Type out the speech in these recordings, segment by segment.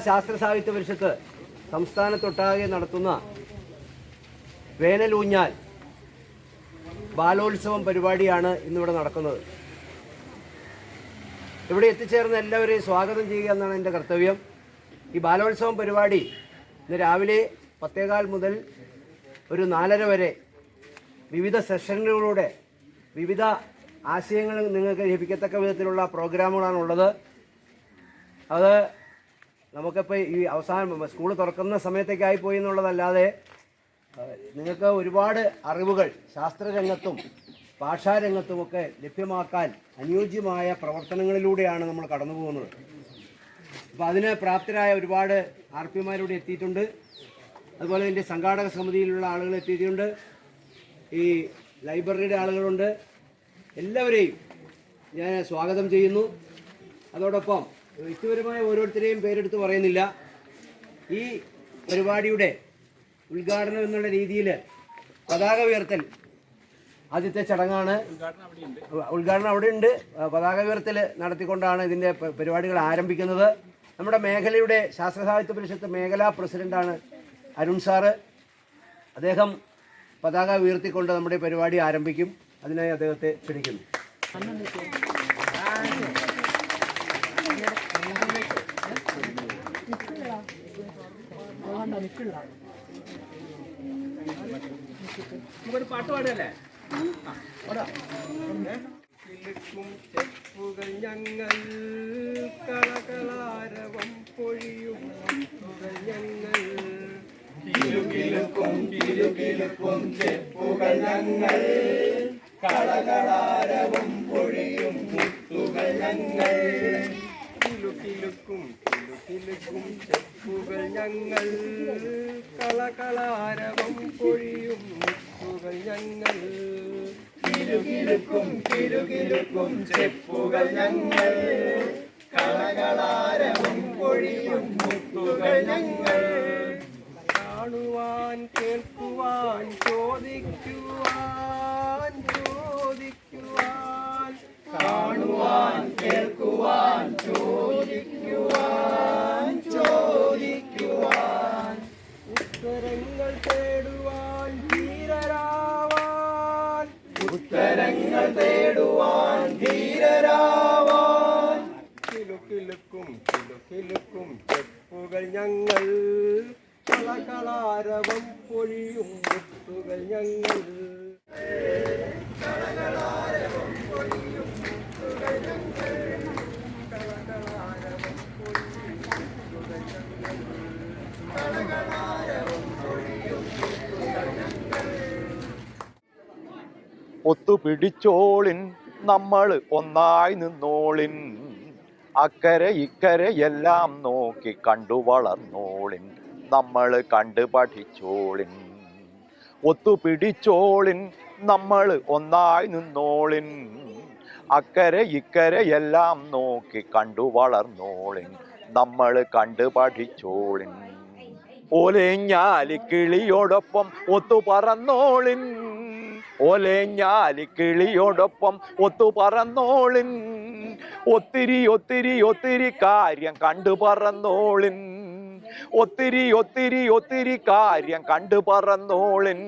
ശാസ്ത്ര സാഹിത്യ പരിഷത്ത് സംസ്ഥാനത്തൊട്ടാകെ നടത്തുന്ന വേനലൂഞ്ഞാൽ ബാലോത്സവം പരിപാടിയാണ് ഇന്നിവിടെ നടക്കുന്നത്. ഇവിടെ എത്തിച്ചേർന്ന എല്ലാവരെയും സ്വാഗതം ചെയ്യുക എന്നാണ് എൻ്റെ കർത്തവ്യം. ഈ ബാലോത്സവം പരിപാടി ഇന്ന് രാവിലെ 10:15 മുതൽ ഒരു 4:30 വരെ വിവിധ സെഷനുകളിലൂടെ വിവിധ ആശയങ്ങൾ നിങ്ങൾക്ക് ലഭിക്കത്തക്ക വിധത്തിലുള്ള പ്രോഗ്രാമുകളാണുള്ളത്. അത് നമുക്കിപ്പോൾ ഈ അവസാനം സ്കൂൾ തുറക്കുന്ന സമയത്തേക്കായി പോയി എന്നുള്ളതല്ലാതെ നിങ്ങൾക്ക് ഒരുപാട് അറിവുകൾ ശാസ്ത്രരംഗത്തും ഭാഷാരംഗത്തുമൊക്കെ ലഭ്യമാക്കാൻ അനുയോജ്യമായ പ്രവർത്തനങ്ങളിലൂടെയാണ് നമ്മൾ കടന്നു പോകുന്നത്. അപ്പോൾ അതിന് പ്രാപ്തരായ ഒരുപാട് ആർപിമാരിവിടെ എത്തിയിട്ടുണ്ട്. അതുപോലെ ഇതിൻ്റെ സംഘാടക സമിതിയിലുള്ള ആളുകൾ എത്തിയിട്ടുണ്ട്. ഈ ലൈബ്രറിയുടെ ആളുകളുണ്ട്. എല്ലാവരെയും ഞാൻ സ്വാഗതം ചെയ്യുന്നു. അതോടൊപ്പം വ്യക്തിപരമായ ഓരോരുത്തരെയും പേരെടുത്ത് പറയുന്നില്ല. ഈ പരിപാടിയുടെ ഉദ്ഘാടനം എന്നുള്ള രീതിയിൽ പതാക ഉയർത്തൽ ആദ്യത്തെ ചടങ്ങാണ്. ഉദ്ഘാടനം അവിടെയുണ്ട്. പതാക ഉയർത്തൽ നടത്തിക്കൊണ്ടാണ് ഇതിൻ്റെ പരിപാടികൾ ആരംഭിക്കുന്നത്. നമ്മുടെ മേഖലയുടെ ശാസ്ത്ര സാഹിത്യ പരിഷത്ത് മേഖലാ പ്രസിഡൻ്റാണ് അരുൺ സാറ്. അദ്ദേഹം പതാക ഉയർത്തിക്കൊണ്ട് നമ്മുടെ പരിപാടി ആരംഭിക്കും. അതിനായി അദ്ദേഹത്തെ ക്ഷണിക്കുന്നു. പാട്ട് പാടല്ലേ? ചെപ്പുകൾ ഞങ്ങൾ കളകളാരവം പൊഴിയും ഞങ്ങൾ കിലുകിലുക്കും ചെപ്പുകൾ ഞങ്ങൾ കളകളാരവം പൊഴിയും മുത്തുകൾ ഞങ്ങൾ കിലുകിലുക്കും ചെപ്പുകൾ ഞങ്ങൾ കളകളാരവം പൊഴിയും മുത്തുകൾ ഞങ്ങൾ കിലുകിലുക്കും ചെപ്പുകൾ ഞങ്ങൾ കളകളാരവം പൊഴിയും മുത്തുകൾ ഞങ്ങൾ കാണുവാൻ കേൾക്കുവാൻ ചോദിക്കുവാൻ കാണുവാൻ കേൾക്കുവാൻ ചോദിക്കുവാൻ ഉത്തരങ്ങൾ തേടുവാൻ ധീരരാവാൻ കിലുകിലുക്കും ചെപ്പുകൾ ഞങ്ങൾ കളകളാരവം പൊഴിയും മുത്തുകൾ ഞങ്ങൾ കളകളാരവം പൊഴിയും മുത്തുകൾ ഞങ്ങൾ കളകളാരവം പൊഴിയും മുത്തുകൾ ഞങ്ങൾ കളകളാരവം പൊഴിയും മുത്തുകൾ ഞങ്ങൾ. ഒത്തുപിടിച്ചോളിൻ നമ്മൾ ഒന്നായി നിന്നോളിൻ, അക്കരെ ഇക്കരെ എല്ലാം നോക്കി കണ്ടു വളർന്നോളിൻ, നമ്മൾ കണ്ടു പഠിച്ചോളിൻ. ഒത്തുപിടിച്ചോളിൻ നമ്മൾ ഒന്നായി നിന്നോളിൻ, അക്കരെ ഇക്കരെ എല്ലാം നോക്കി കണ്ടു വളർന്നോളിൻ, നമ്മൾ കണ്ടു പഠിച്ചോളിൻ. ഓലേഞ്ഞാലി കിളിയോടൊപ്പം ഒത്തു പറന്നോളിൻ, ഓലേഞ്ഞാലി കിളിയോടൊപ്പം ഒത്തു പറന്നോളിൻ, ഒത്തിരി ഒത്തിരി ഒത്തിരി കാര്യം കണ്ടു പറന്നോളിൻ, ഒത്തിരി ഒത്തിരി ഒത്തിരി കാര്യം കണ്ടു പറന്നോളിൻ.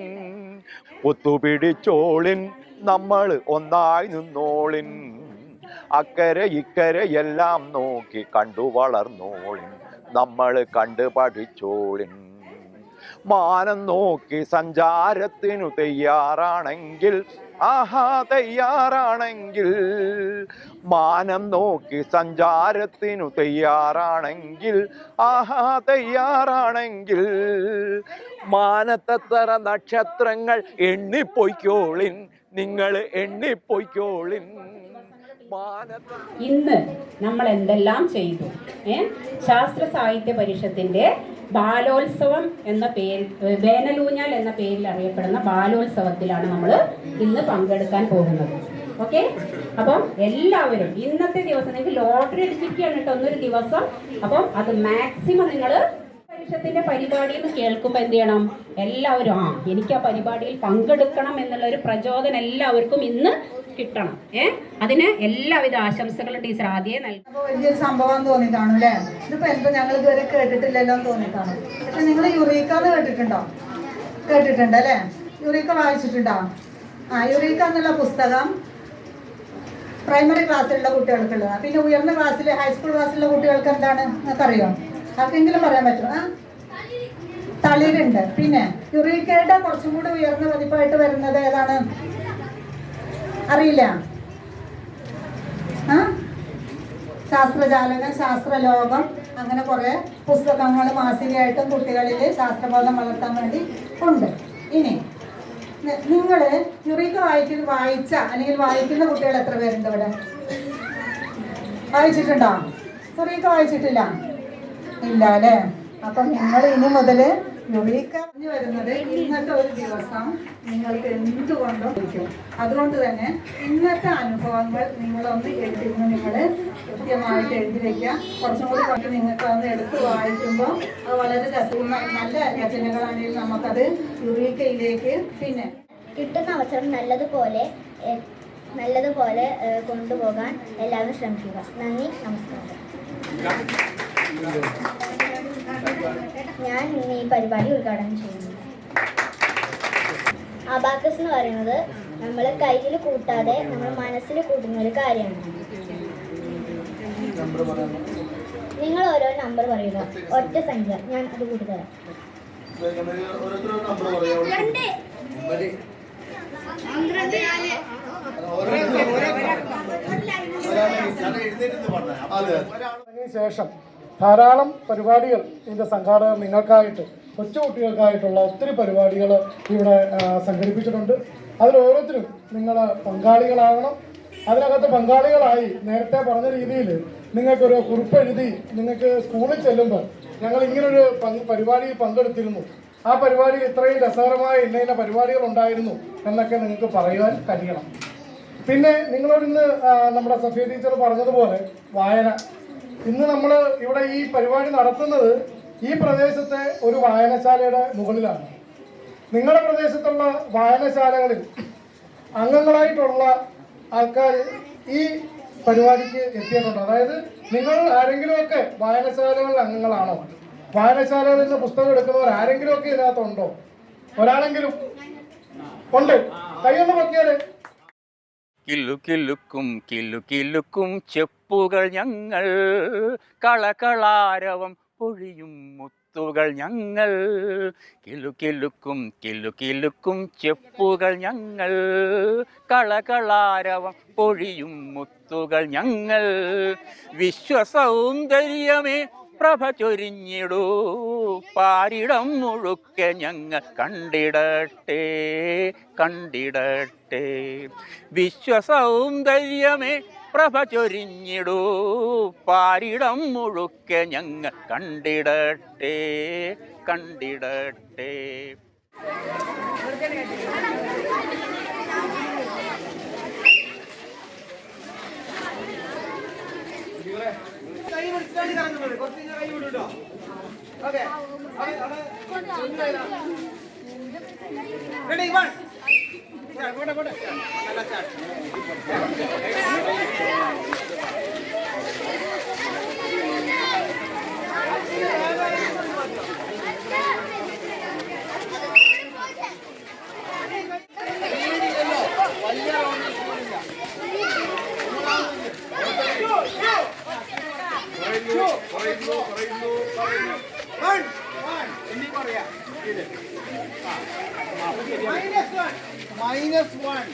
ഒത്തുപിടിച്ചോളിൻ നമ്മൾ ഒന്നായി നിന്നോളിൻ, അക്കരെ ഇക്കരെ എല്ലാം നോക്കി കണ്ടു വളർന്നോളിൻ, നമ്മൾ കണ്ടു പഠിച്ചോളിൻ. മാനം നോക്കി സഞ്ചാരത്തിനു തയ്യാറാണെങ്കിൽ, ആഹാ തയ്യാറാണെങ്കിൽ, മാനം നോക്കി സഞ്ചാരത്തിനു തയ്യാറാണെങ്കിൽ, ആഹാ തയ്യാറാണെങ്കിൽ, മാനത്തത്ര നക്ഷത്രങ്ങൾ എണ്ണിപ്പൊയ്ക്കോളിൻ, നിങ്ങൾ എണ്ണിപ്പൊയ്ക്കോളിൻ. ഇന്ന് നമ്മൾ എന്തെല്ലാം ചെയ്തു? ശാസ്ത്ര സാഹിത്യ പരിഷത്തിന്റെ ബാലോത്സവം എന്ന പേരിൽ, വേനലൂഞ്ഞാൽ എന്ന പേരിൽ അറിയപ്പെടുന്ന ബാലോത്സവത്തിലാണ് നമ്മൾ ഇന്ന് പങ്കെടുക്കാൻ പോകുന്നത്. ഓക്കെ, അപ്പം എല്ലാവരും ഇന്നത്തെ ദിവസം നിങ്ങൾക്ക് ലോട്ടറി അടിച്ചിരിക്കുകയാണ് കേട്ടോ, ഒന്നൊരു ദിവസം. അപ്പം അത് മാക്സിമം നിങ്ങൾ പരിഷത്തിന്റെ പരിപാടി എന്ന് കേൾക്കുമ്പോൾ എന്ത് ചെയ്യണം? എല്ലാവരും എനിക്ക് ആ പരിപാടിയിൽ പങ്കെടുക്കണം എന്നുള്ളൊരു പ്രചോദനം എല്ലാവർക്കും ഇന്ന് കിട്ടണം. അതിന് എല്ലാവിധ ആശംസകളും ടീച്ചർ ആദ്യം നൽകും. അപ്പോൾ വലിയൊരു സംഭവം തോന്നിയിട്ടാണ് അല്ലേ? ഇതിപ്പോൾ എന്താ ഞങ്ങൾ ഇതുവരെ കേട്ടിട്ടില്ലല്ലോ എന്ന് തോന്നിയിട്ടാണ്. പക്ഷെ നിങ്ങൾ യുറീക്ക എന്ന് കേട്ടിട്ടുണ്ടോ? കേട്ടിട്ടുണ്ട് അല്ലേ? യുറീക്ക വായിച്ചിട്ടുണ്ടോ? യുറീക്ക എന്നുള്ള പുസ്തകം പ്രൈമറി ക്ലാസ്സിലുള്ള കുട്ടികൾക്കുള്ളത്. പിന്നെ ഉയർന്ന ക്ലാസ്സിൽ ഹൈസ്കൂൾ ക്ലാസ്സിലുള്ള കുട്ടികൾക്ക് എന്താണ് നിങ്ങൾക്കറിയോ? ആർക്കെങ്കിലും പറയാൻ പറ്റുമോ? തളിരുണ്ട്. പിന്നെ യുറീക്കയുടെ കുറച്ചും കൂടി ഉയർന്ന പതിപ്പായിട്ട് വരുന്നത് ഏതാണ്? അറിയില്ല? ശാസ്ത്രജാലകം, ശാസ്ത്രലോകം, അങ്ങനെ കുറേ പുസ്തകങ്ങൾ മാസികയായിട്ടും കുട്ടികളിൽ ശാസ്ത്രബോധം വളർത്താൻ വേണ്ടി ഉണ്ട്. ഇനി നിങ്ങൾ യുറീക്ക വായിച്ച അല്ലെങ്കിൽ വായിക്കുന്ന കുട്ടികൾ എത്ര പേരുണ്ട് ഇവിടെ? വായിച്ചിട്ടുണ്ടോ? യുറീക്ക വായിച്ചിട്ടില്ല? ഇല്ല അല്ലേ? അപ്പം നിങ്ങൾ ഇനി മുതൽ യുറീക്ക വരുന്നത് ഇന്നത്തെ ഒരു ദിവസം നിങ്ങൾക്ക് എന്തുകൊണ്ടും ഇരിക്കും. അതുകൊണ്ട് തന്നെ ഇന്നത്തെ അനുഭവങ്ങൾ നിങ്ങളൊന്ന് എഴുതിയിരുന്ന് നിങ്ങൾ കൃത്യമായിട്ട് എഴുതി വയ്ക്കുക. കുറച്ചും കൂടി കൊണ്ട് നിങ്ങൾക്ക് ഒന്ന് എടുത്ത് വായിക്കുമ്പോൾ അത് വളരെ നല്ല രചനകളാണെങ്കിൽ നമുക്കത് യുറീക്കയിലേക്ക് പിന്നെ കിട്ടുന്ന അവസരം നല്ലതുപോലെ കൊണ്ടുപോകാൻ എല്ലാവരും ശ്രമിക്കുക. നന്ദി, നമസ്കാരം. ഞാൻ ഇന്ന് ഈ പരിപാടി ഉദ്ഘാടനം ചെയ്യുന്നു. അബാക്കസ് എന്ന് പറയുന്നത് നമ്മൾ കയ്യിൽ കൂട്ടാതെ നമ്മൾ മനസ്സിൽ കൂട്ടുന്ന ഒരു കാര്യമാണ്. നിങ്ങൾ ഓരോ നമ്പർ പറയുക, ഒറ്റ സംഖ്യ. ഞാൻ അത് കൂട്ടിത്തരാം. ശേഷം ധാരാളം പരിപാടികൾ ഇതിൻ്റെ സംഘാടകർ നിങ്ങൾക്കായിട്ട് കൊച്ചുകുട്ടികൾക്കായിട്ടുള്ള ഒത്തിരി പരിപാടികൾ ഇവിടെ സംഘടിപ്പിച്ചിട്ടുണ്ട്. അതിൽ ഓരോരുത്തരും നിങ്ങൾ പങ്കാളികളാകണം. അതിനകത്ത് പങ്കാളികളായി നേരത്തെ പറഞ്ഞ രീതിയിൽ നിങ്ങൾക്കൊരു കുറിപ്പെഴുതി നിങ്ങൾക്ക് സ്കൂളിൽ ചെല്ലുമ്പോൾ ഞങ്ങൾ ഇങ്ങനൊരു പരിപാടിയിൽ പങ്കെടുത്തിരുന്നു, ആ പരിപാടിയിൽ ഇത്രയും രസകരമായ ഇന്ന പരിപാടികൾ ഉണ്ടായിരുന്നു എന്നൊക്കെ നിങ്ങൾക്ക് പറയുവാൻ കഴിയണം. പിന്നെ നിങ്ങളോട് ഇന്ന് നമ്മുടെ സഫിയ ടീച്ചർ പറഞ്ഞതുപോലെ വായന, ഇന്ന് നമ്മൾ ഇവിടെ ഈ പരിപാടി നടത്തുന്നത് ഈ പ്രദേശത്തെ ഒരു വായനശാലയുടെ മുകളിലാണ്. നിങ്ങളുടെ പ്രദേശത്തുള്ള വായനശാലകളിൽ അംഗങ്ങളായിട്ടുള്ള ആൾക്കാർ ഈ പരിപാടിക്ക് എത്തിയിട്ടുണ്ട്. അതായത് നിങ്ങൾ ആരെങ്കിലുമൊക്കെ വായനശാലകളിൽ അംഗങ്ങളാണോ? വായനശാലകളിൽ നിന്ന് പുസ്തകം എടുക്കുന്നവർ ആരെങ്കിലുമൊക്കെ ഇതിനകത്തുണ്ടോ? ഒരാളെങ്കിലും ഉണ്ട്? കൈയൊന്ന് പൊക്കിയാലേ. കിലുക്കിലുക്കും ചെപ്പുകൾ ഞങ്ങൾ, കളകളാരവം പൊഴിയും മുത്തുകൾ ഞങ്ങൾ. കിലുക്കിലുക്കും ചെപ്പുകൾ ഞങ്ങൾ, കളകളാരവം പൊഴിയും മുത്തുകൾ ഞങ്ങൾ. വിശ്വസൗന്ദര്യമേ പ്രഭ ചൊരിഞ്ഞിടൂ, പാരിടം മുഴുക്കെ ഞങ്ങൾ കണ്ടിടട്ടെ. വിശ്വസൗന്ദര്യമേ പ്രഭ ചൊരിഞ്ഞിടൂ, പാരിടം മുഴുക്കെ ഞങ്ങൾ കണ്ടിടട്ടെ. -1.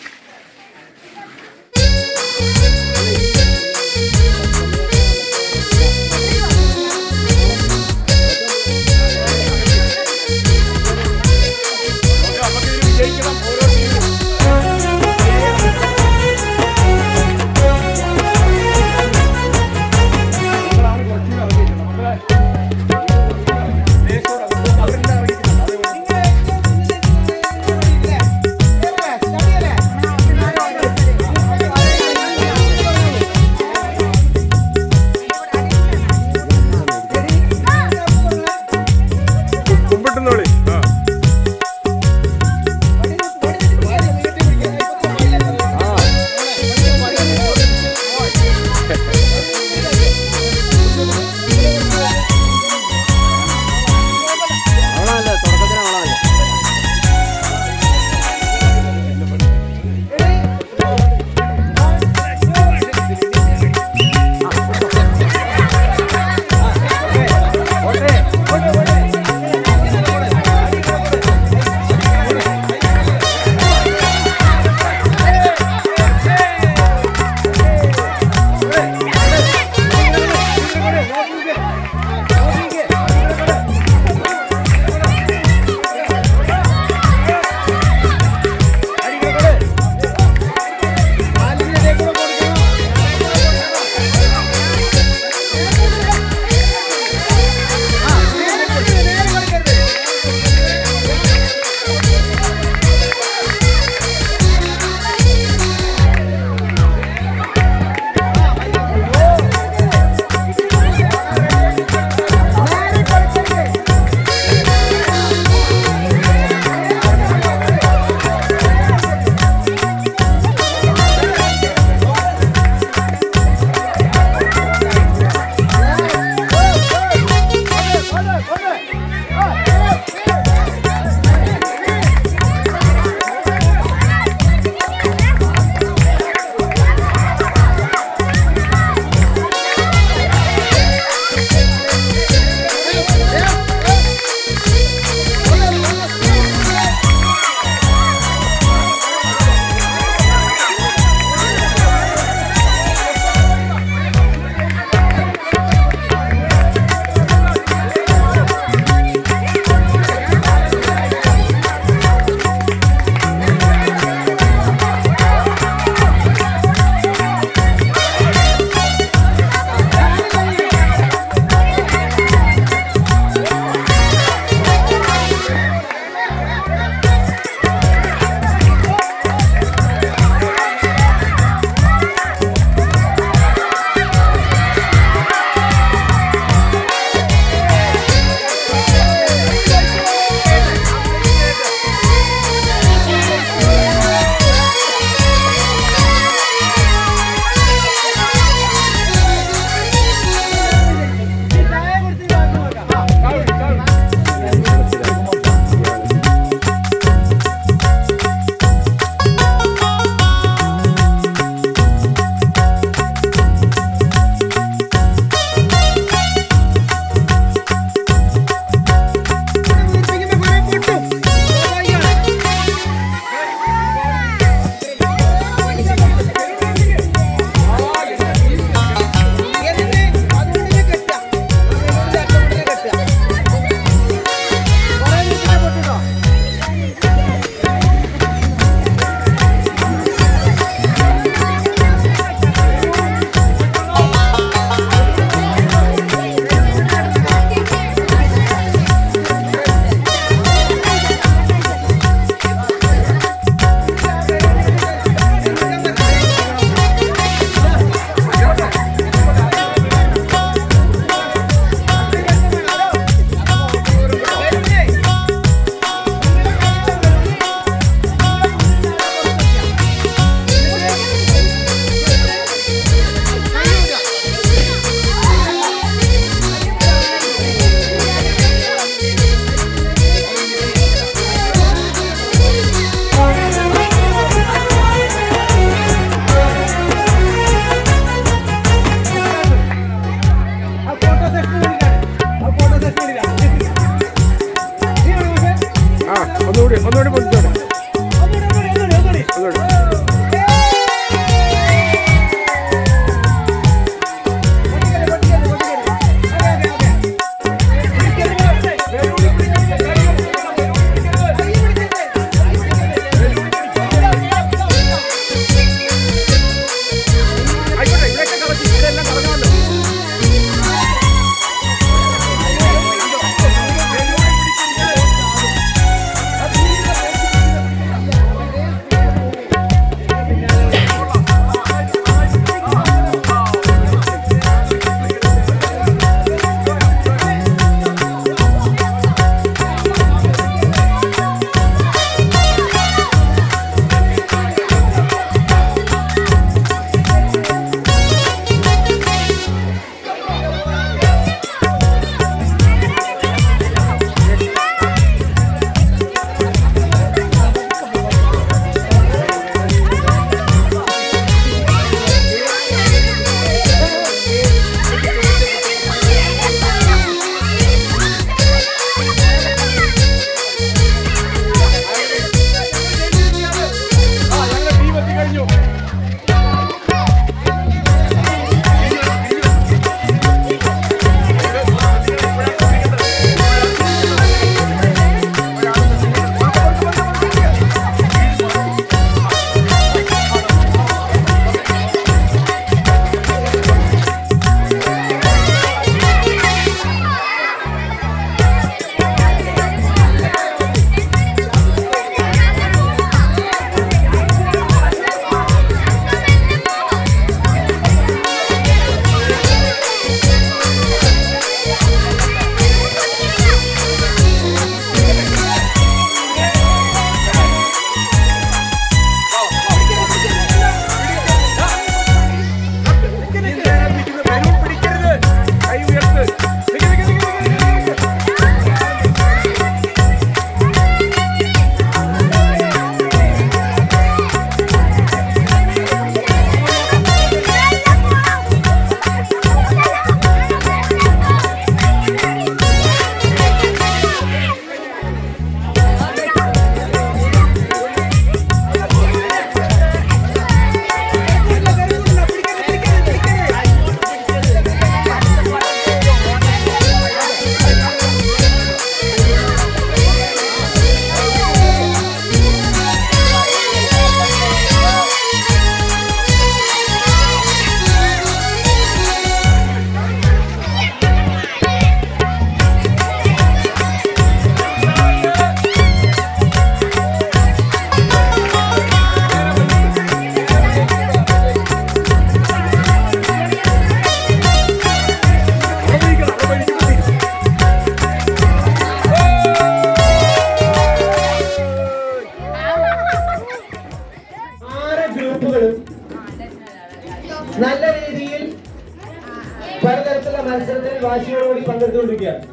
വാശിയോടുകൂടി പങ്കെടുത്തുകൊണ്ടിരിക്കുകയാണ്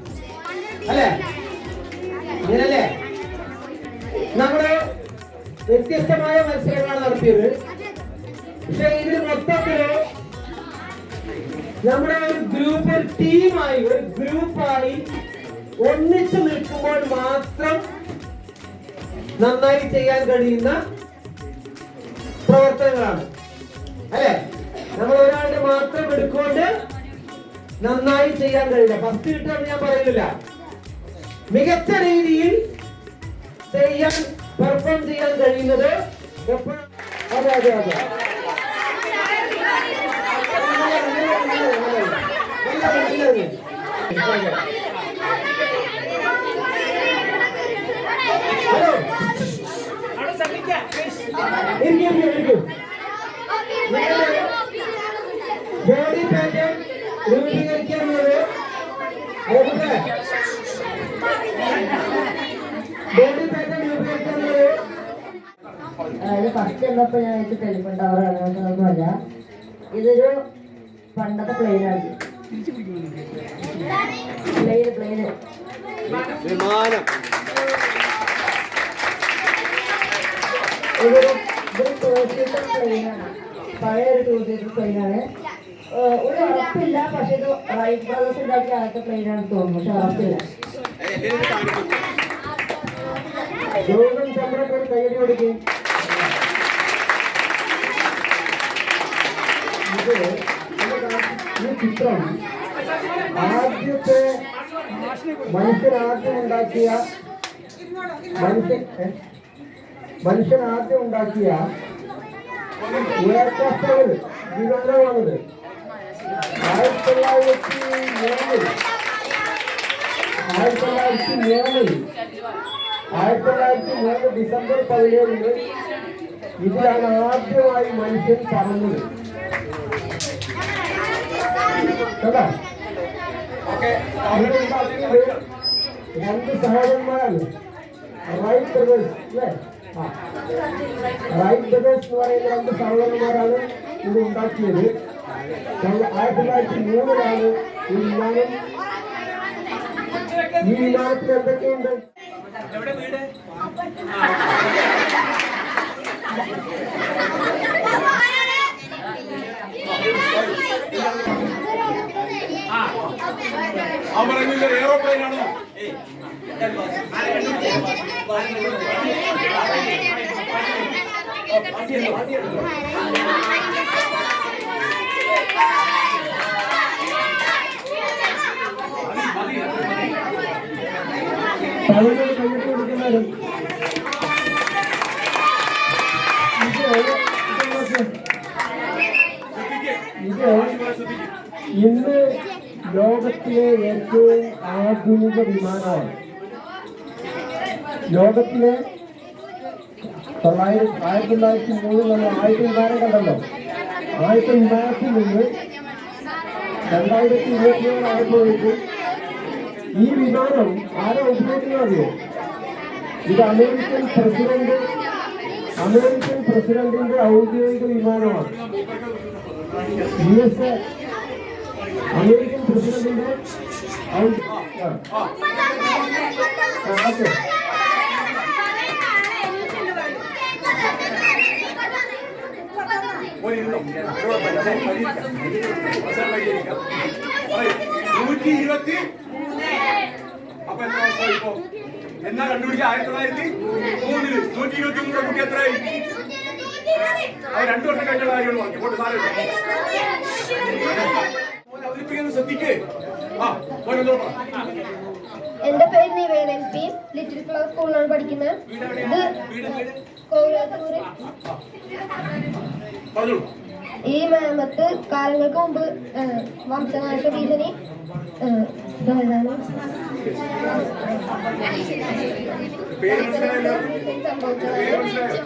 അല്ലേ? ഇങ്ങനല്ലേ? നമ്മുടെ വ്യത്യസ്തമായ മത്സരങ്ങളാണ് നടത്തിയത്. പക്ഷെ ഇതിൽ മൊത്തത്തില് നമ്മുടെ ഒരു ടീമായി ഒരു ഗ്രൂപ്പായി ഒന്നിച്ചു നിൽക്കുമ്പോൾ മാത്രം നന്നായി ചെയ്യാൻ കഴിയുന്ന പ്രവർത്തനങ്ങളാണ് അല്ലെ? നമ്മൾ ഒരാളുടെ മാത്രം എടുക്കൊണ്ട് നന്നായി ചെയ്യാൻ കഴിയില്ല. ഫസ്റ്റ് കിട്ടുമെന്ന് ഞാൻ പറയുന്നില്ല. മികച്ച രീതിയിൽ ചെയ്യാൻ പെർഫോം ചെയ്യാൻ കഴിയുന്നത് എപ്പോഴും അതെ അതെ അതെ ബോഡി പാറ്റേൺ രൂപീകരിക്കാനുള്ളത് ബോഡി പാറ്റേൺ രൂപീകരിക്കാനുള്ളത് അതായത് ഫസ്റ്റ് എന്നപ്പോ ഞാൻ വെച്ച് ടെലിഫോൺ ടവർ ഒന്നുമല്ല, ഇതൊരു പണ്ടത്തെ പ്ലെയിനാണ്. പ്ലെയിന് വിമാനം. ഇതൊരു ടൂ-സീറ്റർ പ്ലെയിനാണ്. പഴയ ഒരു ടൂ-സീറ്റർ പ്ലെയിനാണ്. ഒരു ഉറപ്പില്ല, പക്ഷെ ഇത് റൈറ്റ് ബ്രദേഴ്സ് ഉണ്ടാക്കിയ ആദ്യത്തെ പ്ലെയിനാണെന്ന് തോന്നുന്നു. പക്ഷെ ഉറപ്പില്ല. കൈയടി കൊടുക്കും. ഈ ചിത്രം ആദ്യത്തെ മനുഷ്യനാദ്യം ഉണ്ടാക്കിയ എയർക്രാഫ്റ്റുകൾ വിമാനമാണത്. 1903 ഡിസംബർ 17 ഇതിലാണ് ആദ്യമായി മനുഷ്യൻ പറന്നത്. രണ്ട് സഹോദരന്മാരാണ് റൈറ്റ് ബ്രദേഴ്സ് അല്ലേ? റൈറ്റ് ബ്രദേഴ്സ് എന്ന് പറയുന്ന രണ്ട് സഹോദരന്മാരാണ് ഇത് ഉണ്ടാക്കിയത്. 1903 ഈ വിമാനം. ഈ വിമാനത്തിൽ എന്തൊക്കെയുണ്ട്? എയറോപ്ലെയിനാണോ? കൊടുക്കുന്നവരും ഇന്ന് ലോകത്തിലെ ഏറ്റവും ആധുനിക വിമാനമാണ്. ലോകത്തിലെ 1903 നമ്മൾ ആദ്യത്തെ വിമാനം കണ്ടല്ലോ. ആദ്യത്തെ വിമാനത്തിൽ നിന്ന് 2024 ആയപ്പോഴേക്കും ഈ വിമാനം ആരോ ഉപയോഗിക്കുന്നത്? ഇത് അമേരിക്കൻ പ്രസിഡന്റിന്റെ ഔദ്യോഗിക വിമാനമാണ്. US അമേരിക്കൻ പ്രസിഡന്റിന്റെ അപ്പൊ എന്നാ കണ്ടുപിടിക്കുക? 1903 123 കുട്ടി എത്രയായി? അത് 2 വർഷം കഴിഞ്ഞുള്ള കാര്യങ്ങൾ പറഞ്ഞു. കൊണ്ട് സാറേ അവതരിപ്പിക്കുന്നത് ശ്രദ്ധിക്കേ. എന്റെ പേര് നിവേദ MP, ലിറ്റിൽ ഫ്ലവർ സ്കൂളിലാണ് പഠിക്കുന്നത്. ഈ മത്ത് കാലങ്ങൾക്ക് മുമ്പ് വംശനാശ ഭീഷണി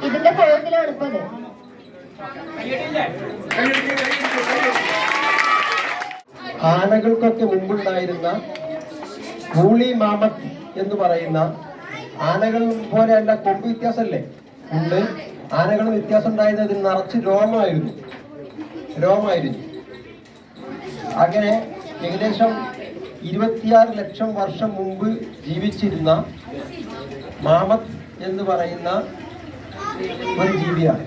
ഇതിന്റെ പുറത്തിലാണ് ഇപ്പൊ അത്. ആനകൾക്കൊക്കെ മുമ്പുണ്ടായിരുന്ന കൂളി മാമത്ത് എന്ന് പറയുന്ന ആനകൾ പോലെയല്ല, കൊമ്പ് വ്യത്യാസമല്ലേ ഉണ്ട്. ആനകളും വ്യത്യാസം ഉണ്ടായത് അതിന് നിറച്ച് രോമായിരുന്നു. അങ്ങനെ ഏകദേശം 26 ലക്ഷം വർഷം മുമ്പ് ജീവിച്ചിരുന്ന മാമത്ത് എന്ന് പറയുന്ന ഒരു ജീവിയാണ്.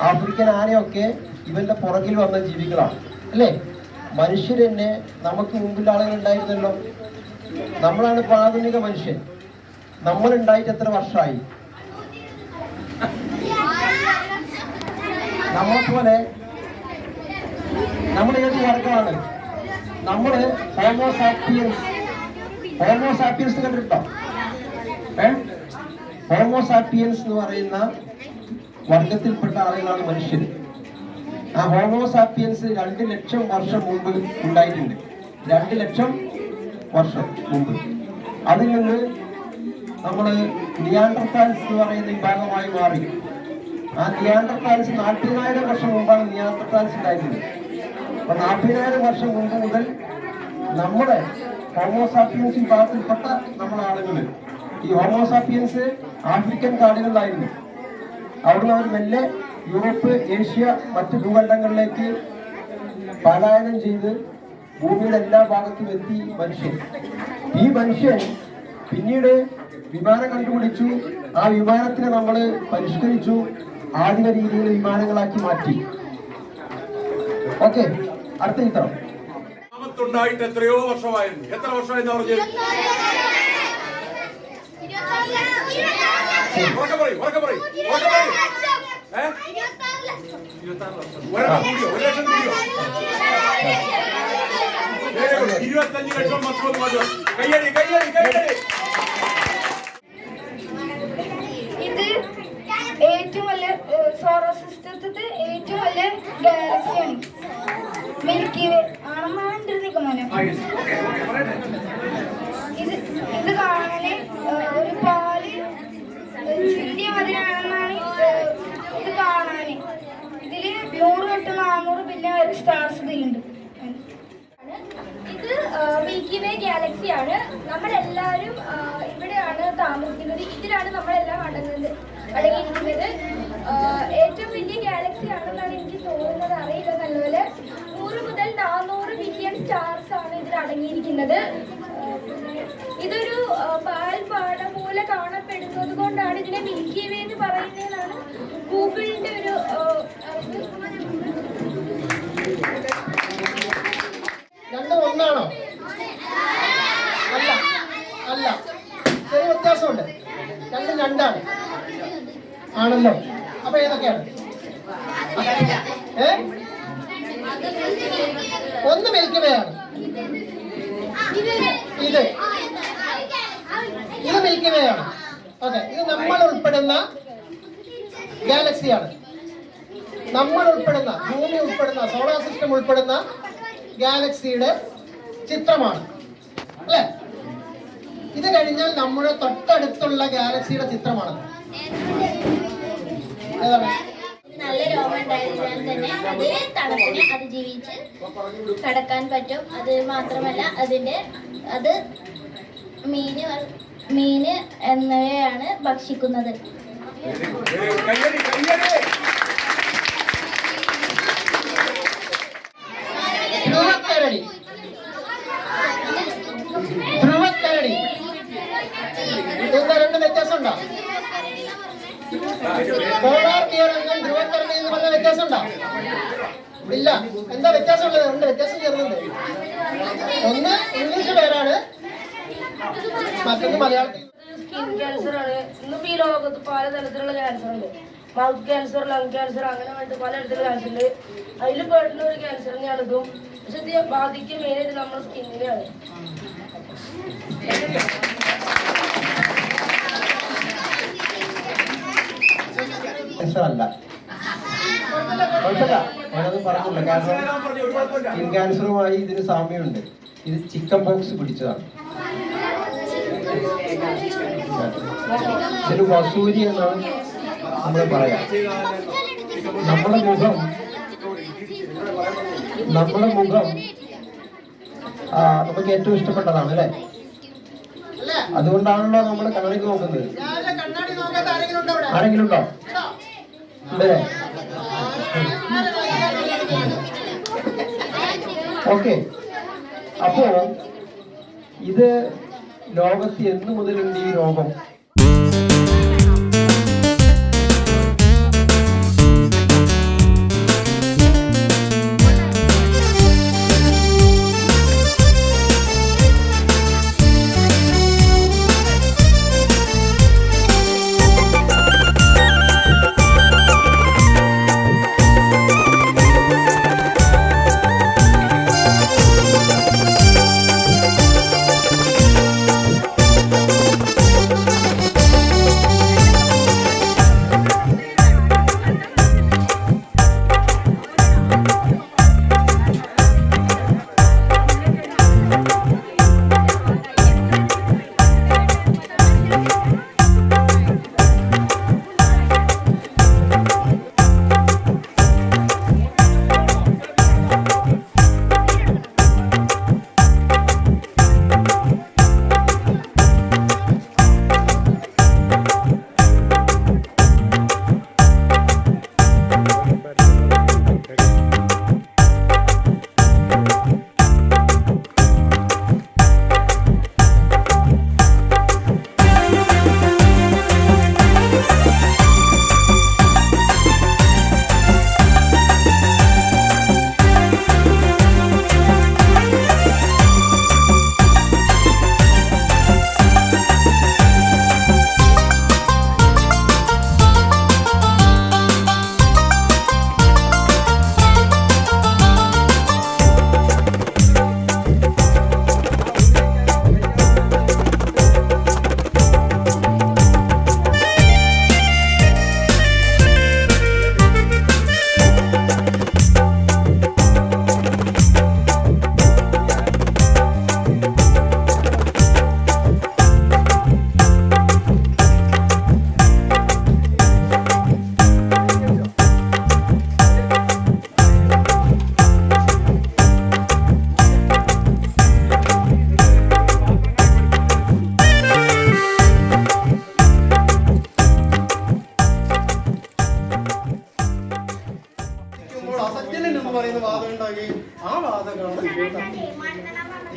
ആഫ്രിക്കൻ ആനയൊക്കെ ഇവന്റെ പുറകിൽ വന്ന ജീവികളാണ് അല്ലേ? മനുഷ്യർ തന്നെ നമുക്ക് മുമ്പിൽ ആളുകൾ ഉണ്ടായിരുന്നല്ലോ. നമ്മളാണ് ഇപ്പോൾ ആധുനിക മനുഷ്യൻ. നമ്മൾ ഉണ്ടായിട്ട് എത്ര വർഷമായി? നമ്മളെപ്പോലെ നമ്മൾ ഏത് വർഗമാണ്? നമ്മള് ഹോമോസാപ്പിയൻസ് കണ്ടിട്ടോ? ഹോമോസാപ്പിയൻസ് എന്ന് പറയുന്ന വർഗത്തിൽപ്പെട്ട ആളുകളാണ് മനുഷ്യർ. ആ ഹോമോസാപ്പിയൻസ് 2 ലക്ഷം വർഷം മുമ്പ് ഉണ്ടായിട്ടുണ്ട്. 2 ലക്ഷം വർഷം മുമ്പ്. അതിൽ നിന്ന് നമ്മള് നിയാൻഡർതാൽസ് എന്ന് പറയുന്ന വിഭാഗമായി മാറി. ആ നിയാൻഡർതാൽസ് 40,000 വർഷം മുമ്പാണ് നിയാൻഡർതാൽസ് ഉണ്ടായിരുന്നത്. അപ്പൊ 40,000 വർഷം മുമ്പ് മുതൽ നമ്മുടെ ഹോമോസാപ്പിയൻസ് വിഭാഗത്തിൽപ്പെട്ട നമ്മുടെ ആളുകൾ, ഈ ഹോമോസാപ്പിയൻസ് ആഫ്രിക്കൻ കാടുകളിലായിരുന്നു. അവിടുന്ന് അവർ മെല്ലെ യൂറോപ്പ്, ഏഷ്യ, മറ്റ് ഭൂഖണ്ഡങ്ങളിലേക്ക് പലായനം ചെയ്ത് ഭൂമിയുടെ എല്ലാ ഭാഗത്തും എത്തി മനുഷ്യൻ. ഈ മനുഷ്യൻ പിന്നീട് വിമാനം കണ്ടുപിടിച്ചു. ആ വിമാനത്തിനെ നമ്മൾ പരിഷ്കരിച്ചു, ആധുനിക രീതിയിൽ വിമാനങ്ങളാക്കി മാറ്റി. ഓക്കെ, അടുത്ത ചിത്രം. ഉണ്ടായിട്ട് എത്രയോ വർഷമായിരുന്നു. എത്ര വർഷമായിരുന്നു പറഞ്ഞത്? ഉറക്കെ പറയും. 25 ലക്ഷം വർഷം. കയ്യടി. ഇത് ഏറ്റവും വലിയ സോളാർ സിസ്റ്റത്തിലെ ഏറ്റവും വലിയ ഗാലക്സിയാണ് മിൽക്കി വേ. ഇത് കാണാന് ഒരു പാല് ചിന്തിയ മതിയാണെന്നാണ് ഇത് കാണാന്. ഇതില് 100 തൊട്ട് 400 ബില്യൺ സ്റ്റാർസ് ഇതിലുണ്ട്. ഇത് മിൽക്കി വേ ഗാലക്സിയാണ്. നമ്മളെല്ലാവരും ഇവിടെയാണ് താമസിക്കുന്നത്. ഇതിലാണ് നമ്മളെല്ലാം അടങ്ങിയിരിക്കുന്നത്. ഏറ്റവും വലിയ ഗാലക്സി ആണെന്നാണ് എനിക്ക് തോന്നുന്നത്, അറിയില്ല നല്ലപോലെ. 100 മുതൽ 400 ബില്യൺ സ്റ്റാർസ് ആണ് ഇതിൽ അടങ്ങിയിരിക്കുന്നത്. ഇതൊരു പാൽപ്പാടം പോലെ കാണപ്പെടുന്നത് കൊണ്ടാണ് ഇതിനെ മിൽക്കി വേ എന്ന് പറയുന്നതെന്നാണ് ഗൂഗിളിന്റെ ഒരു രണ്ടും ഒന്നാണോ? അല്ല, ചെറിയ വ്യത്യാസമുണ്ട്. രണ്ടും രണ്ടാണ് ആണല്ലോ. അപ്പൊ ഏതൊക്കെയാണ്? ഒന്ന് മിൽക്കി വേ ആണ്. ഇത് മിൽക്കി വേ ആണ്. ഓക്കെ, ഇത് നമ്മൾ ഉൾപ്പെടുന്ന ഗാലക്സിയാണ്. നമ്മൾ ഉൾപ്പെടുന്ന, ഭൂമി ഉൾപ്പെടുന്ന, സോളാർ സിസ്റ്റം ഉൾപ്പെടുന്ന ഗാലക്സിയുടെ ചിത്രമാണ് അല്ലേ? ഇത് കഴിഞ്ഞാൽ നമ്മുടെ തൊട്ടടുത്തുള്ള ഗാലക്സിയുടെ ചിത്രമാണ്. ഏതാണ്? നല്ല രോമം ഉണ്ടായതിനാൽ തന്നെ അതിന് തണുപ്പിനെ അതിജീവിച്ച് കടക്കാൻ പറ്റും. അത് മാത്രമല്ല അത് മീന് എന്നിവയാണ് ഭക്ഷിക്കുന്നത്. ധ്രുവക്കരടി. എന്താ രണ്ട് വ്യത്യാസമുണ്ടോ? പോളാർ ബിയർ എന്നും ധ്രുവക്കരടി എന്ന് പറഞ്ഞ വ്യത്യാസമുണ്ടോ? ഇല്ല. എന്താ വ്യത്യാസമുള്ളത്? രണ്ട് വ്യത്യാസം ചേർന്നുണ്ട്. ഒന്ന് ഇംഗ്ലീഷ് പേരാണ്, മറ്റൊന്ന് മലയാളത്തിൽ. സ്കിൻ ക്യാൻസർ ആണ്. ഇന്നിപ്പോ ഈ ലോകത്ത് പലതരത്തിലുള്ള ക്യാൻസർ ഉണ്ട്. മൗത്ത് ക്യാൻസർ, ലങ് ക്യാൻസർ, അങ്ങനെ വേണ്ടി പലതരത്തിലുള്ള ക്യാൻസർ ഉണ്ട്. അതിൽ പെടുന്ന ഒരു ക്യാൻസർ തന്നെയാണ് ഇതും. പക്ഷെ ഇത് ബാധിക്കുക മെയിനായിട്ട് നമ്മുടെ സ്കിന്നിനെയാണ്. അല്ല, കുഴപ്പമില്ല, ഞാനത് പറഞ്ഞില്ല. കാരണം സ്കിൻ ക്യാൻസറുമായി ഇതിന് സാമ്യമുണ്ട്. ഇത് ചിക്കൻ പോക്സ് പിടിച്ചതാണ്. ഇതൊരു വസൂരി എന്നാണ് നമ്മൾ പറയാം. നമ്മുടെ മുഖം നമുക്ക് ഏറ്റവും ഇഷ്ടപ്പെട്ടതാണ് അല്ലേ? അതുകൊണ്ടാണല്ലോ നമ്മൾ കണ്ണാടിക്ക് നോക്കുന്നത്. ആരെങ്കിലും ഉണ്ടോ? അല്ലേ? ഓക്കെ, അപ്പോ ഇത് ലോകത്ത് എന്നു മുതലുണ്ട് ഈ രോഗം?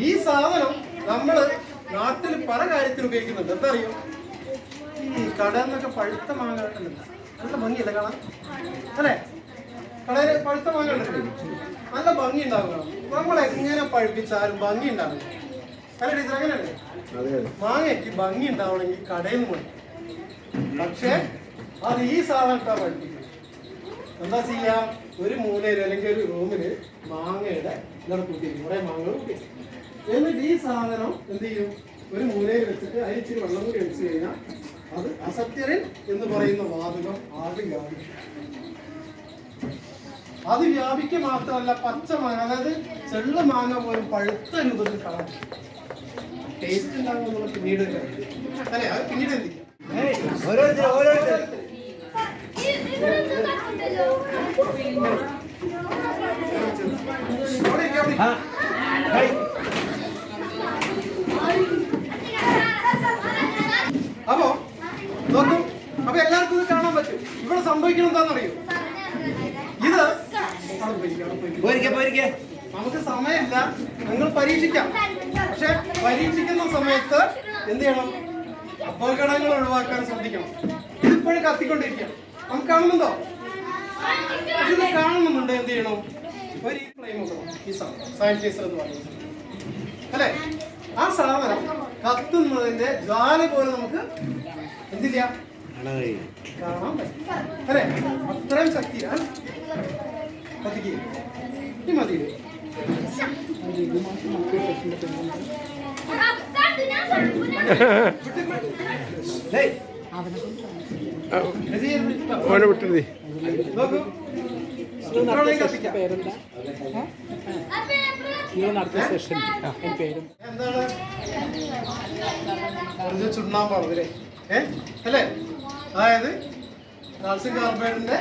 ഈ സാധനം നമ്മള് നാട്ടിൽ പല കാര്യത്തിൽ ഉപയോഗിക്കുന്നുണ്ട്. എന്താ അറിയോ? ഈ കടയിൽ നിന്നൊക്കെ പഴുത്ത മാങ്ങ ഉണ്ടല്ലോ, നല്ല ഭംഗിയല്ലേ കാണാൻ, അല്ലേ? കടയിൽ പഴുത്ത മാങ്ങ ഉണ്ടല്ലോ, നല്ല ഭംഗി ഉണ്ടാവുക. നമ്മൾ എങ്ങനെ പഴുപ്പിച്ചാലും ഭംഗി ഉണ്ടാവില്ല, അല്ലേ ടീച്ചർ? അങ്ങനെയല്ലേ? മാങ്ങയ്ക്ക് ഭംഗി ഉണ്ടാവണമെങ്കിൽ കടയിൽ നിന്ന് മതി. പക്ഷെ അത് ഈ സാധനത്താ പഴുപ്പിക്കും. എന്താ ചെയ്യാ? ഒരു മൂലയിൽ അല്ലെങ്കിൽ ഒരു റൂമില് മാങ്ങയുടെ ഇങ്ങനെ കൂട്ടിയിരിക്കും, കുറെ മാങ്ങകൾ കൂട്ടിയിരിക്കും. എന്നിട്ട് ഈ സാധനം എന്ത് ചെയ്യും? ഒരു മൂലയിൽ വെച്ചിട്ട് അതിൽ ഇച്ചിരി വെള്ളം കൂടി ഒഴിച്ചു കഴിഞ്ഞാൽ അത് അസത്യരൻ എന്ന് പറയുന്ന വാതകം ആദ്യം വ്യാപിക്കും. അത് വ്യാപിക്കുക മാത്രമല്ല, പച്ച മാങ്ങ, അതായത് ചെള്ള മാങ്ങ പോലും പഴുത്ത രൂപത്തിൽ കാണാൻ ടേസ്റ്റ് ഉണ്ടാകുമെന്നുള്ള പിന്നീട് അല്ലെ? അത് പിന്നീട് എന്ത് ചെയ്യും? അപ്പൊ നോക്കും, അപ്പൊ എല്ലാവർക്കും ഇത് കാണാൻ പറ്റും. ഇവിടെ സംഭവിക്കണം എന്താണെന്നറിയോ? ഇത് നമുക്ക് സമയമില്ല, നിങ്ങൾ പരീക്ഷിക്കാം. പക്ഷെ പരീക്ഷിക്കുന്ന സമയത്ത് എന്ത് ചെയ്യണം? അപകടങ്ങൾ ഒഴിവാക്കാൻ ശ്രദ്ധിക്കണം. ഇതിപ്പോഴും കത്തിക്കൊണ്ടിരിക്കാം. നമുക്ക് കാണുന്നുണ്ടോ? ഇത് കാണുന്നുണ്ട്. എന്ത് ചെയ്യണം? ഒരു ഫ്ലെയിം വെക്കണം. ഈ സാധനം സാനിറ്റൈസർ എന്ന് പറയുന്നത്, അല്ലെ? ആ സാധനം കത്തുന്നതിന്റെ ജ്വാല പോലെ നമുക്ക് എന്തില്ല കാണാൻ പറ്റും, അല്ലെ? അത്രയും ശക്തിയാണ് കത്തിക്കുക. ഈ മതി. നോക്കൂ, എന്താണ് ചുണ്ണാമ്പാണ് അല്ലേ? അല്ലേ? അതായത് കാൽസ്യം കാർബൈഡിന്റെ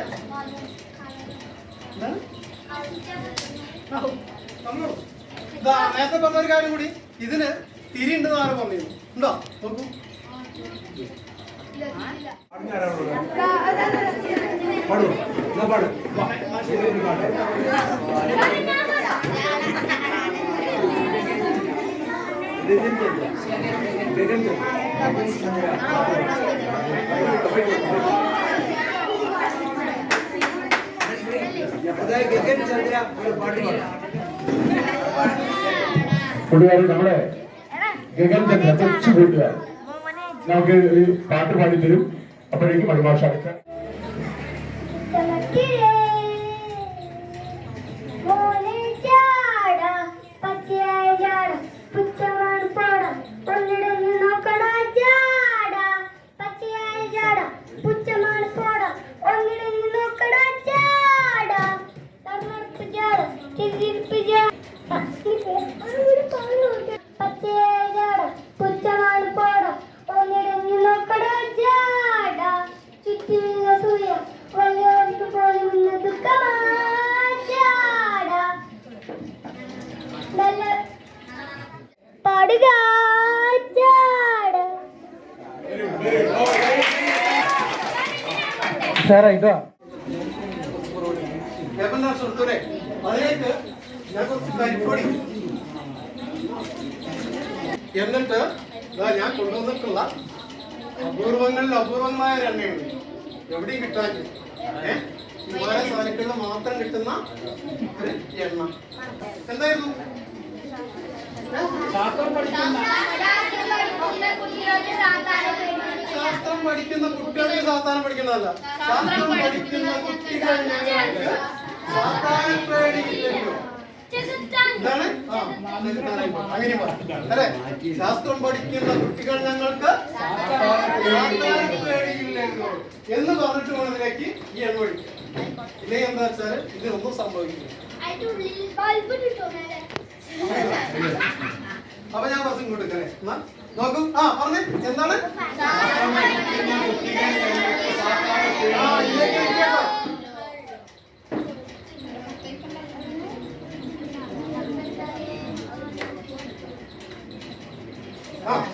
നേരത്തെ പറഞ്ഞൊരു കാര്യം കൂടി, ഇതിന് തിരിയുണ്ടെന്ന് ആരും പറഞ്ഞിരുന്നു. ഉണ്ടോ? നോക്കൂ, കൂട്ടുകാർ, നമ്മുടെ ഗഗൻ ചന്ദ്ര കൊച്ചു കൂട്ടുകാർ നമുക്ക് ഈ പാട്ട് പാടിത്തരും. അപ്പോഴേക്കും മണിമാഷ അടുത്ത സാറേ ഇതാ സുഹൃത്തുക്കളെ, അതിലേക്ക് ഞാൻ കുറച്ച് കരിപ്പൊടി എന്നിട്ട് ഞാൻ കൊണ്ടുവന്നിട്ടുള്ള അപൂർവങ്ങളിൽ അപൂർവങ്ങളായ ഒരു എണ്ണയാണ്. എവിടെയും കിട്ടാൻ ഹിമാലയ സാധനങ്ങളിൽ മാത്രം കിട്ടുന്ന ഒരു എണ്ണ. എന്തായിരുന്നു? ശാസ്ത്രം പഠിക്കുന്ന കുട്ടികൾക്ക് സാധാരണ പഠിക്കുന്നതല്ല, ശാസ്ത്രം പഠിക്കുന്ന കുട്ടികൾ ഞങ്ങൾക്ക് സാധാരണ പേടിയില്ലല്ലോ. എന്താണ്? അങ്ങനെ അല്ലെ? ശാസ്ത്രം പഠിക്കുന്ന കുട്ടികൾ ഞങ്ങൾക്ക് സാധാരണ പേടിയില്ലല്ലോ എന്ന് പറഞ്ഞിട്ട് വേണതിലേക്ക് ഈ എണ്ണ ഒഴിക്കും. ഇല്ലെങ്കിൽ എന്താ വെച്ചാൽ ഇതിനൊന്നും സംഭവിക്കില്ല. അപ്പൊ ഞാൻ കുറച്ചും കൊടുക്കല്ലേ? നോക്കൂ. പറഞ്ഞേ എന്താണ്?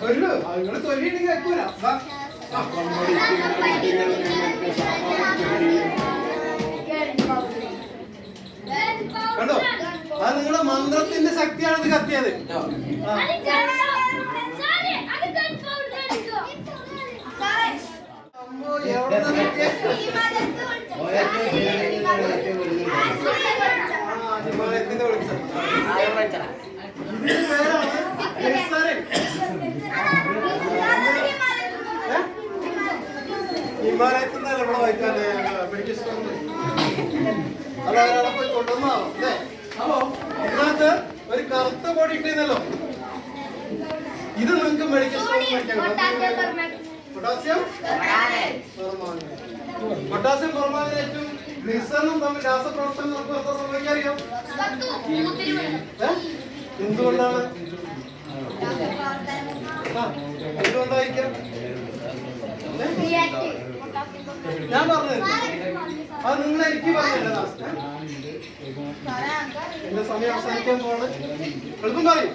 ചൊല്ലു. നിങ്ങൾ ചൊല്ലിയില്ലെങ്കിൽ കേൾക്കൂല. കണ്ടോ? അത് നിങ്ങളുടെ മന്ത്രത്തിന്റെ ശക്തിയാണ് ഇത് കത്തിയത്. ഹിമാലയത്തിന്റെ വെളിച്ചം. ഇതിന് പേരാണ് ഹിമാലയത്തിൽ ഇവിടെ വായിക്കാൻ മെഡിക്കൽ സ്റ്റോറിൽ അത് ഒരാളെ പോയി കൊണ്ടുവന്നാവും അല്ലേ? അപ്പോ ഇതിനകത്ത് ഒരു കറുത്ത പൊടി ഇട്ടിരുന്നല്ലോ. ഇത് നിങ്ങൾക്ക് മെഡിക്കൽ സ്റ്റോറിൽ മേടിക്കാൻ പൊട്ടാസ്യം പൊട്ടാസ്യം പെർമാംഗനേറ്റും ഗ്ലിസറിനും തമ്മിൽ രാസപ്രവർത്തനം നമുക്ക് എന്താ സംഭവിക്കാൻ അറിയാം? എന്തുകൊണ്ടാണ്? എന്തുകൊണ്ടായിരിക്കാം? ഞാൻ പറഞ്ഞത് അത് നിങ്ങൾ എനിക്ക് പറഞ്ഞില്ല. എന്റെ സമയം അവസാനിക്കാൻ പോവാണ്. എളുപ്പം പറയും.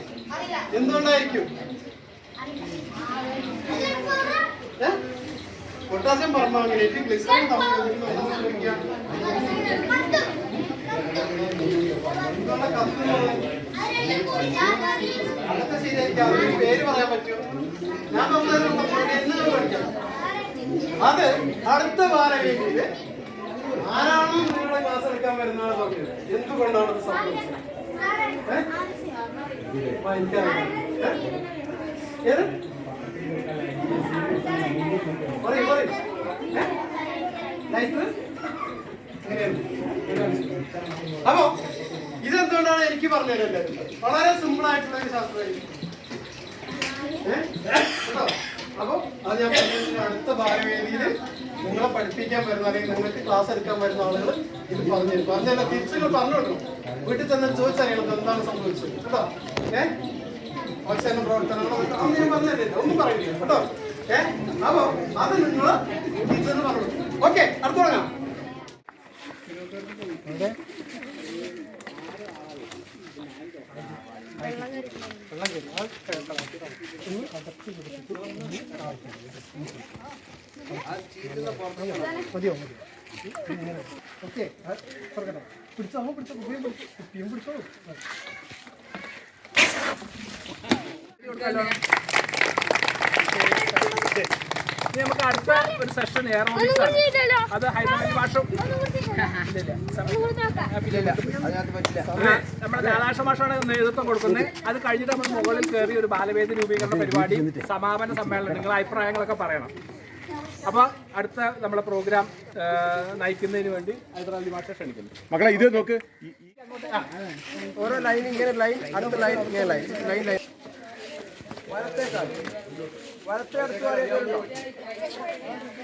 എന്തുകൊണ്ടായിരിക്കും? പൊട്ടാസ്യം പെർമാംഗനേറ്റ് ഗ്ലിസറിൻ എന്തുകൊണ്ടാ കത്തുന്നത്? അതൊക്കെ ശരിയായിരിക്കാം. പേര് പറയാൻ പറ്റും. ഞാൻ പഠിക്കാം. അത് അടുത്ത വാരവേദിയില് ആരാണോ നിങ്ങളുടെ ക്ലാസ് എടുക്കാൻ വരുന്നതാണ് പറഞ്ഞത്. എന്തുകൊണ്ടാണ് അത് സംഭവിച്ചത്? അപ്പോ ഇതെന്തുകൊണ്ടാണ് എനിക്ക് പറഞ്ഞു തരേണ്ടത്? വളരെ സിമ്പിൾ ആയിട്ടുള്ള ഒരു ശാസ്ത്രമായിരിക്കും. അപ്പൊ അത് ഞാൻ പറഞ്ഞതിന്റെ അടുത്ത ഭാരവേദിയിൽ നിങ്ങളെ പഠിപ്പിക്കാൻ വരുന്ന അല്ലെങ്കിൽ നിങ്ങൾക്ക് ക്ലാസ് എടുക്കാൻ വരുന്ന ആളുകൾ ഇത് പറഞ്ഞല്ല തിരിച്ചു പറഞ്ഞോട്ടു. വീട്ടിൽ തന്നെ ചോദിച്ചറിയണം എന്താണ് സംഭവിച്ചത് കേട്ടോ. ഓക്സിജൻ പ്രവർത്തനങ്ങൾ അന്ന് ഞാൻ പറഞ്ഞല്ലേ, ഒന്നും പറയുന്നില്ല കേട്ടോ. അപ്പൊ അത് നിങ്ങൾ ടീച്ചറിന് പറഞ്ഞു. ഓക്കെ, അടുത്ത് തുടങ്ങാം. മതിയോ? ഓക്കെ, പിടിച്ചോ പിടിച്ചോ കുപ്പിയും പിടിച്ചോളൂ. ഇനി നമുക്ക് അടുത്ത ഒരു സെഷൻ എയറോബിക്സ് ആണ്. അത് ഹൈദരാബാദ് ഭാഷ നമ്മുടെ രാധാകൃഷ്ണ ഭാഷയാണ് നേതൃത്വം കൊടുക്കുന്നത്. അത് കഴിഞ്ഞിട്ട് നമ്മൾ മുകളിൽ കയറി ഒരു ബാലവേദി രൂപീകരണ പരിപാടി, സമാപന സമ്മേളനം, നിങ്ങളുടെ അഭിപ്രായങ്ങളൊക്കെ പറയണം. അപ്പൊ അടുത്ത നമ്മളെ പ്രോഗ്രാം നയിക്കുന്നതിന് വേണ്ടി ഹൈദരാബാദ് ഭാഷ ക്ഷണിക്കുന്നു. മക്കളെ ഇത് നോക്ക്, ഓരോ ലൈൻ ഇങ്ങനെ ലൈൻ, അടുത്ത ലൈൻ ഇങ്ങനെ ലൈൻ, ലൈൻ ലൈൻ. വലത്തേക്കാല് വലത്തെ അടുത്ത്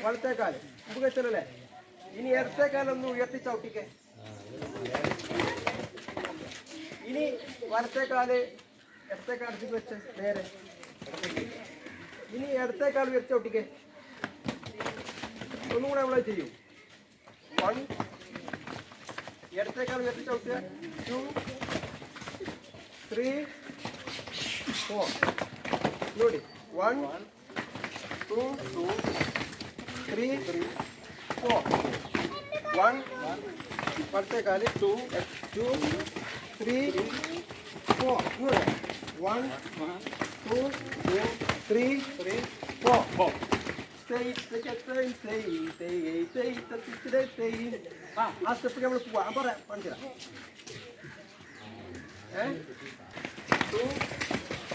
വലത്തേക്കാല് ഉപയോഗിച്ചല്ലേ. ഇനി ഇടത്തേക്കാലൊന്ന് ഉയർത്തി ചവിട്ടിക്കേ. ഇനി വലത്തേക്കാല് ഇടത്തേക്കാലത്ത് വെച്ച് നേരെ. ഇനി ഇടത്തേക്കാൽ ഉയർത്തി ചവിട്ടിക്കേ. ഒന്നും കൂടെ നമ്മൾ ചെയ്യും. 1 ഇടത്തേക്കാൽ ഉയർത്തി ചവിട്ടുക. 2 3 4 ನೋಡಿ 1 2 3 4 1 ಪಡ್ತೆ ಕಾಲಿ 2 3 4 ನೋಡಿ 1 2 3 4 ആ സ്റ്റെപ്പ് നമ്മൾ പോവാം. പറയാം, കാണിച്ചു തരാം. 2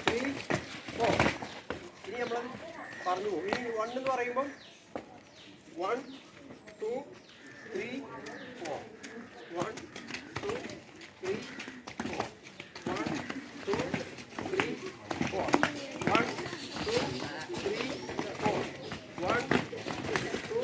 3 4. ഇനി നമ്മൾ പറഞ്ഞു പോകും. ഇനി 1 എന്ന് പറയുമ്പം 1 2 3 4 1 2 3 4 1 2 3 4 1 2 3 4 1 2 3 4 1 2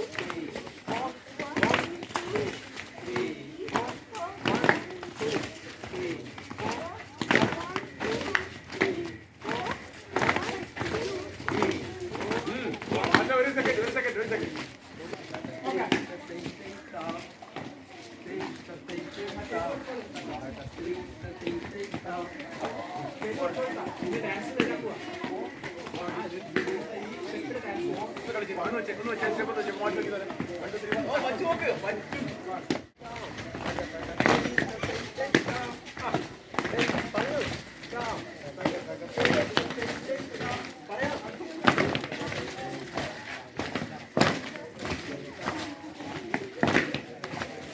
3 4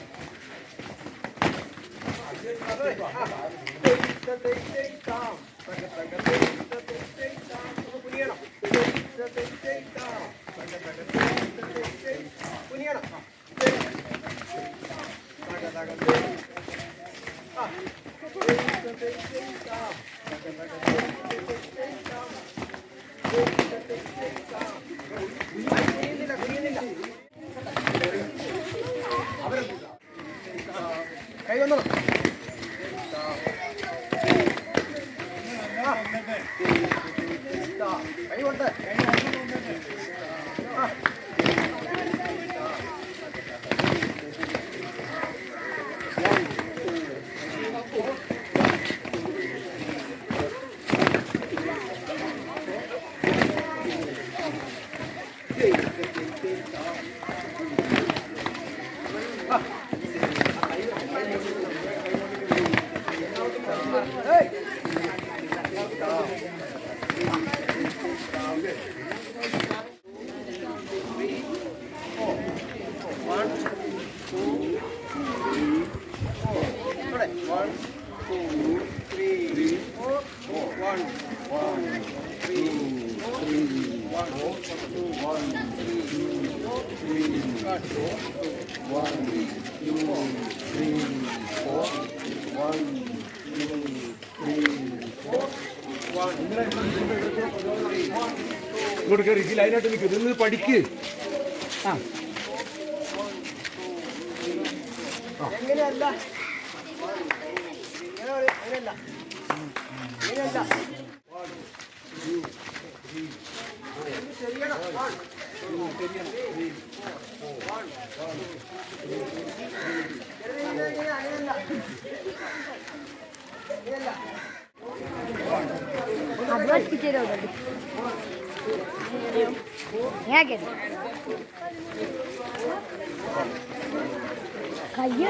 കൈ വന്നോ. കൈ കൊണ്ട് ഇങ്ങോട്ട് കയറി ഈ ലൈനായിട്ട് നിൽക്കും. നിന്ന് പഠിക്ക്. ആ എങ്ങനെയല്ല അങ്ങനെയല്ല അങ്ങനെയല്ല ശരിയാണ്. കയ്യ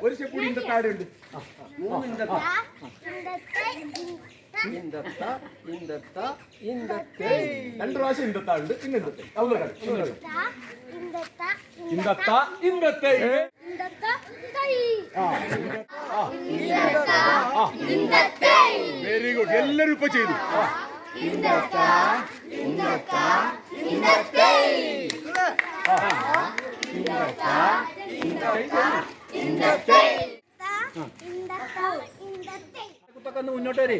ഒരു ചെപ്പുടി ഇന്റെ താഴെയുണ്ട്. രണ്ട് പ്രാവശ്യം ഇന്തത്താളുണ്ട്. പിന്നെ ഇന്തത്തെ വെരി ഗുഡ്. എല്ലാരും ഇപ്പൊ ചെയ്തു. മുന്നോട്ട് വരെ.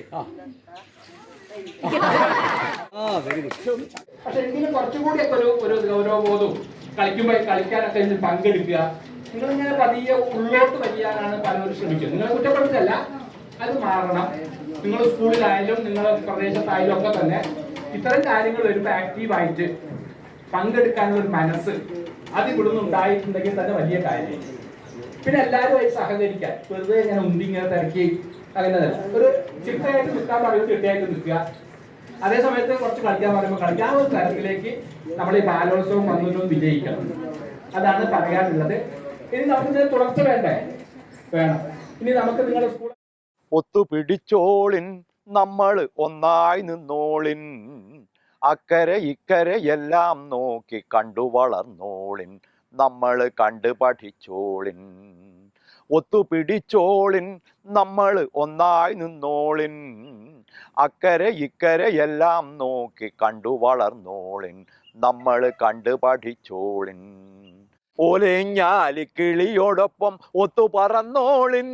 പക്ഷെ എങ്കിലും കുറച്ചുകൂടിയൊക്കെ ഒരു ഗൗരവബോധവും കളിക്കാനൊക്കെ ഇതിൽ പങ്കെടുക്കുക. നിങ്ങളിങ്ങനെ പതിയെ ഉള്ളോട്ട് വലിയാനാണ് പലരും ശ്രമിക്കുന്നത്. നിങ്ങളെ കുറ്റപ്പെടുത്തല്ല, അത് മാറണം. നിങ്ങൾ സ്കൂളിലായാലും നിങ്ങളുടെ പ്രദേശത്തായാലും ഒക്കെ തന്നെ ഇത്തരം കാര്യങ്ങൾ വരുമ്പോൾ ആക്റ്റീവായിട്ട് പങ്കെടുക്കാനുള്ള ഒരു മനസ്സ് അത് ഇവിടുന്ന് ഉണ്ടായിട്ടുണ്ടെങ്കിൽ തന്നെ വലിയ കാര്യം. പിന്നെ എല്ലാവരുമായി സഹകരിക്കാൻ, വെറുതെ ഇങ്ങനെ ഉന്തിങ്ങനെ തിരക്കി അങ്ങനെ ഒരു ചിട്ടയായിട്ട് നിൽക്കാൻ പറയുമ്പോൾ ചിട്ടയായിട്ട് നിൽക്കുക. അതേ സമയത്ത് കുറച്ച് കളിക്കാൻ പറയുമ്പോൾ കളിക്കാൻ ഒരു തരത്തിലേക്ക് നമ്മൾ ഈ ബാലോത്സവം വന്നൊന്നും വിജയിക്കണം. അതാണ് പറയാനുള്ളത്. ഇനി നമുക്ക് തുടർച്ച വേണ്ടേ? വേണം. ഇനി നമുക്ക് നിങ്ങളുടെ സ്കൂൾ ഒത്തുപിടിച്ചോളിൻ നമ്മൾ ഒന്നായി നിന്നോളിൻ, അക്കരെ ഇക്കരെ എല്ലാം നോക്കി കണ്ടു വളർന്നോളിൻ, നമ്മൾ കണ്ടു പഠിച്ചോളിൻ. ഒത്തുപിടിച്ചോളിൻ നമ്മൾ ഒന്നായി നിന്നോളിൻ, അക്കരെ ഇക്കരെ എല്ലാം നോക്കി കണ്ടു വളർന്നോളിൻ, നമ്മൾ കണ്ടു പഠിച്ചോളിൻ. ഓലേഞ്ഞാലി കിളിയോടൊപ്പം ഒത്തു പറന്നോളിൻ,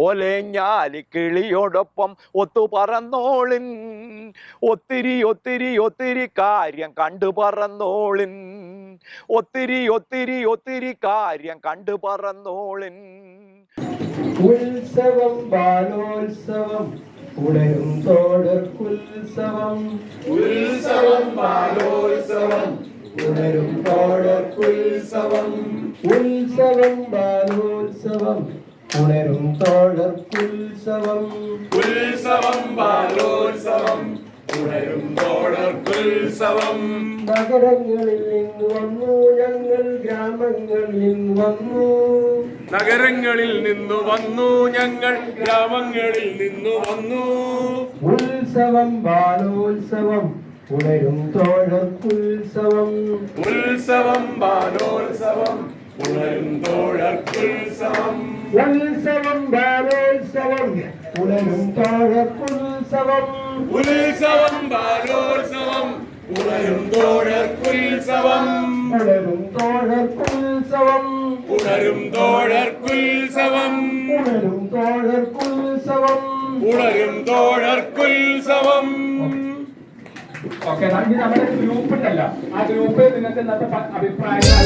ഓലേഞ്ഞാലി കിളിയോടൊപ്പം ഒത്തു പറന്നോളിൻ, ഒത്തിരി ഒത്തിരി ഒത്തിരി കാര്യം കണ്ടു പറന്നോളിൻ, ഒത്തിരി ഒത്തിരി ഒത്തിരി കാര്യം കണ്ടു പറന്നോളിൻ. ഉത്സവം ബാലോത്സവം ഉണരും തോടർക്കുത്സവം, ഉത്സവം ബാലോത്സവം ഉണരും തോടർക്കുത്സവം, ഉത്സവം ബാലോത്സവം ഉണരും തോടർക്കുത്സവം, ഉത്സവം ബാലോത്സവം ഉണരും തോടർക്കുത്സവം. നഗരങ്ങളിൽ നിന്ന് വന്നു ഞങ്ങൾ, ഗ്രാമങ്ങളിൽ നിന്ന് വന്നു, നഗരങ്ങളിൽ നിന്നു വന്നു ഞങ്ങൾ, ഗ്രാമങ്ങളിൽ നിന്നു വന്നു. ഉത്സവം ബാലോത്സവം ഉണരും തോഴർക്കുത്സവം, ഉത്സവം ബാലോത്സവം ഉണരും തോഴർക്കുത്സവം, ഉത്സവം ബാലോത്സവം ഉണരും തോഴർക്കുത്സവം, ഉത്സവം ബാലോത്സവം ഉണരും തോഴർക്കുത്സവം, ഉണരും തോഴർക്കുത്സവം, ഉണരും തോഴർക്കുത്സവം, ഉണരും തോഴർക്കുത്സവം, ഉണരും തോഴർക്കുത്സവം. ഓക്കെ, നമ്മുടെ ഗ്രൂപ്പ് ഉണ്ടല്ലോ, ആ ഗ്രൂപ്പിൽ നിങ്ങൾക്ക് ഇന്നത്തെ അഭിപ്രായങ്ങൾ